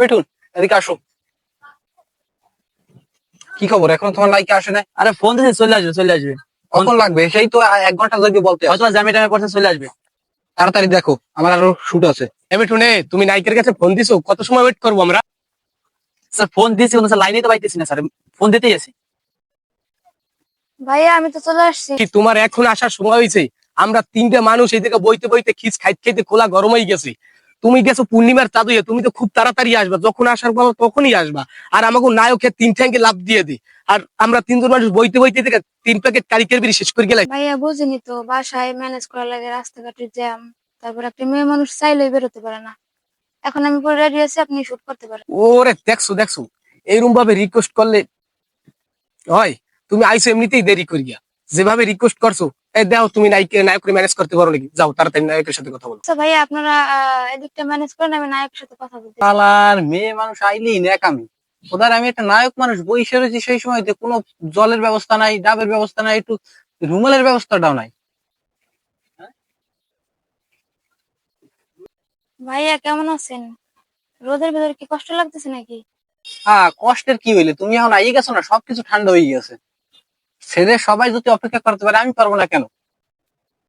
মিঠুন, এদিকে আসো। কি খবর? এখন তোমার নায়িকা আসে নাই? আরে ফোন দিয়েছে, চলে আসবে। কখন লাগবে? সেই তো 1 ঘন্টা ধরে বলতে আছে। হয়তো জ্যামে টাইমে পড়ছে, চলে আসবে। তাড়াতাড়ি দেখো, আমার আরো শুট আছে। মিঠুনে, তুমি নায়িকার কাছে ফোন দিছো? কত সময় ওয়েট করবো আমরা? স্যার ফোন দিয়েছি, স্যার লাইনে তো পাইতেছি না স্যার, ফোন দিতেই আছি। ভাইয়া আমি তো চলে আসছি। কি তোমার এখন আসার সময় হয়েছে? আমরা 3টে মানুষ এই থেকে বইতে বইতে খিচ খাইতে খাইতে খোলা গরম হয়ে গেছে। তুমি গেছো পূর্ণিমার চাঁদ হইয়া, তুমি তো খুব তাড়াতাড়ি আসবা, যখন আসার পাবো তখনই আসবা। আর আমাকে নায়কে 3 ঠ্যাঙ্গে লাভ দিয়ে দি। আর আমরা 3জন মানুষ বইতে বইতে থেকে 3 প্যাকেট কারিকের বিড়ি শেষ করে গেলাই। ভাইয়া বুঝিনি তো, বাসায় ম্যানেজ করা লাগে, রাস্তাঘাটের জ্যাম, তারপর একটা মেয়ে মানুষ চাইলেই বেরোতে পারে না। এখন আমি পুরো রেডি আছি, আপনি শুট করতে পারেন। ওরে দেখছো এইরকম ভাবে রিকোয়েস্ট করলে হয়? তুমি আইসো এমনিতেই দেরি করিয়া, যেভাবে রিকোয়েস্ট করছো। এই দাও, তুমি নায়ক ম্যানেজ করতে পারো নাকি? যাও তাড়াতাড়ি নায়কের সাথে কথা বলো। আচ্ছা ভাইয়া, আপনারা এদিকটা ম্যানেজ করেন, আমি নায়কের সাথে কথা বলতে চাই। শালার মেয়ে মানুষ আইলেই ন্যাকামি। ওদের আমি একটা নায়ক মানুষ বইসে রয়েছি, সেই সময়তে কোনো জলের ব্যবস্থা নাই, ডাবের ব্যবস্থা নাই, একটু রুমালের ব্যবস্থাটাও নাই। ভাইয়া কেমন আছেন? রোদের ভেতর কি কষ্ট লাগতেছে নাকি? হ্যাঁ, কষ্টের কি হইলে? তুমি এখন আইয়ে গেছো না, সবকিছু ঠান্ডা হয়ে গেছে। ছেড়ে সবাই যদি অপেক্ষা করতে পারে, আমি পারবো না কেন?